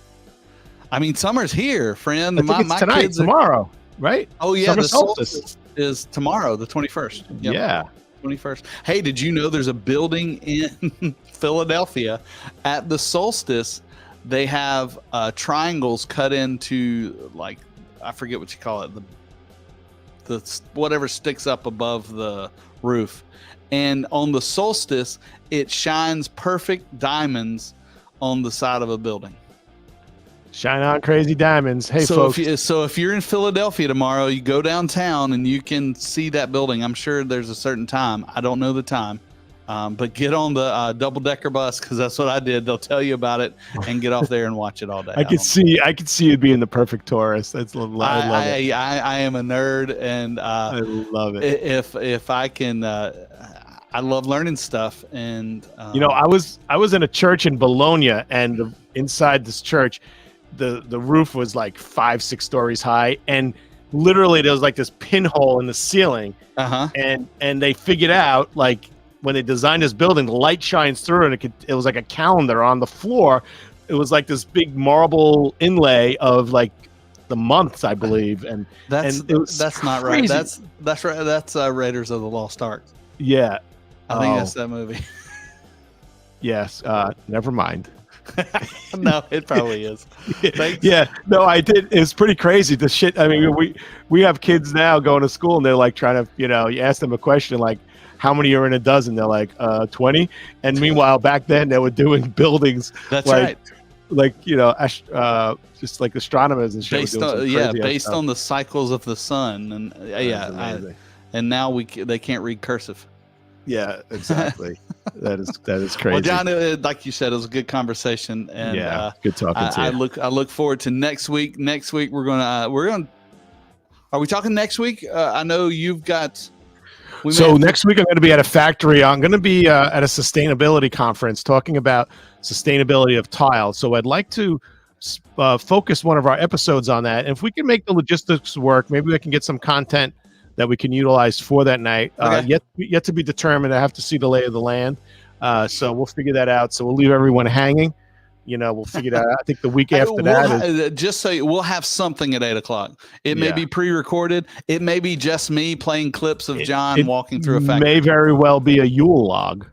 I mean, summer's here, friend. I think it's tonight, tomorrow. Right? Oh yeah, the solstice is tomorrow, the 21st. Yep. Yeah, 21st. Hey, did you know there's a building in Philadelphia at the solstice? They have triangles cut into, like, I forget what you call it, the whatever sticks up above the roof, and on the solstice it shines perfect diamonds on the side of a building. Shine on crazy diamonds. Hey, folks. If you're in Philadelphia tomorrow, you go downtown and you can see that building. I'm sure there's a certain time. I don't know the time. But get on the double-decker bus, because that's what I did. They'll tell you about it and get off there and watch it all day. I could see you being the perfect tourist. I love it. I am a nerd, and I love it. If I can, I love learning stuff. And I was in a church in Bologna, and inside this church, the roof was like 5-6 stories high, and literally there was like this pinhole in the ceiling. And they figured out, like, when they designed this building, the light shines through, and it was like a calendar on the floor. It was like this big marble inlay of like the months, I believe, and that's not right. That's right. That's Raiders of the Lost Ark. Yeah, I think that's that movie. Yes. Never mind. No, it probably is. Yeah, no, I did. It's pretty crazy. The shit. I mean, we have kids now going to school, and they're like trying to, you ask them a question like, how many are in a dozen? They're like 20. And meanwhile, back then they were doing buildings. That's like, right. Like, just like astronomers and shit. Based on the cycles of the sun, and and now they can't read cursive. Yeah, exactly. that is crazy. Well, John, like you said, it was a good conversation, and good talking to you. I look forward to next week. Next week we're gonna. Are we talking next week? I know you've got. So next week I'm going to be at a factory. I'm going to be at a sustainability conference talking about sustainability of tile. So I'd like to focus one of our episodes on that. And if we can make the logistics work, maybe we can get some content that we can utilize for that night. Okay. Yet to be determined. I have to see the lay of the land. So we'll figure that out. So we'll leave everyone hanging. We'll figure that out. I think the week after that. Just so we'll have something at 8:00. It may be pre-recorded. It may be just me playing clips of John walking through a factory. May very well be a Yule log.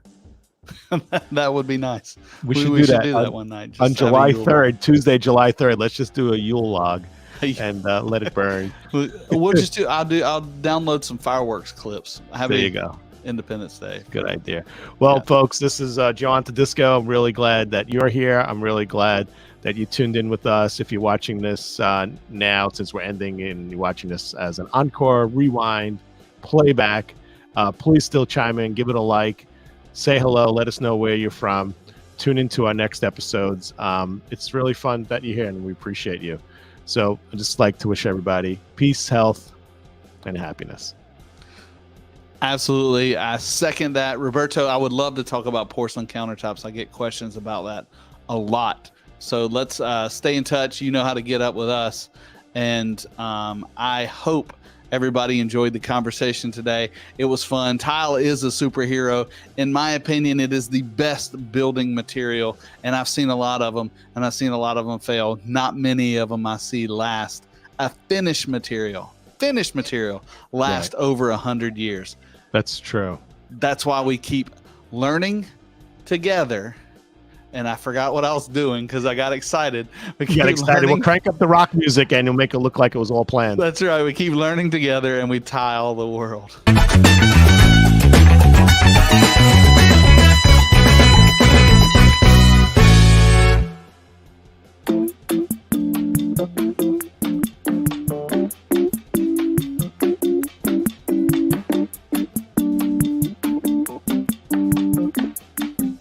That would be nice. We should do that one night. On July 3rd, Tuesday, July 3rd. Let's just do a Yule log and let it burn. We'll just do. I'll download some fireworks clips. There you go. Independence Day. Good idea. Well, folks, this is John Tedisco. I'm really glad that you're here. I'm really glad that you tuned in with us. If you're watching this now, since we're ending, and you're watching this as an encore, rewind, playback, please still chime in, give it a like, say hello, let us know where you're from. Tune into our next episodes. It's really fun that you're here, and we appreciate you. So I'd just like to wish everybody peace, health, and happiness. Absolutely. I second that. Roberto, I would love to talk about porcelain countertops. I get questions about that a lot. So let's stay in touch. You know how to get up with us. And I hope everybody enjoyed the conversation today. It was fun. Tile is a superhero. In my opinion, it is the best building material. And I've seen a lot of them, and I've seen a lot of them fail. Not many of them I see last. A finished material last over 100 years. That's true. That's why we keep learning together. And I forgot what I was doing because I got excited. We'll crank up the rock music and you'll make it look like it was all planned. That's right. We keep learning together and we tile the world.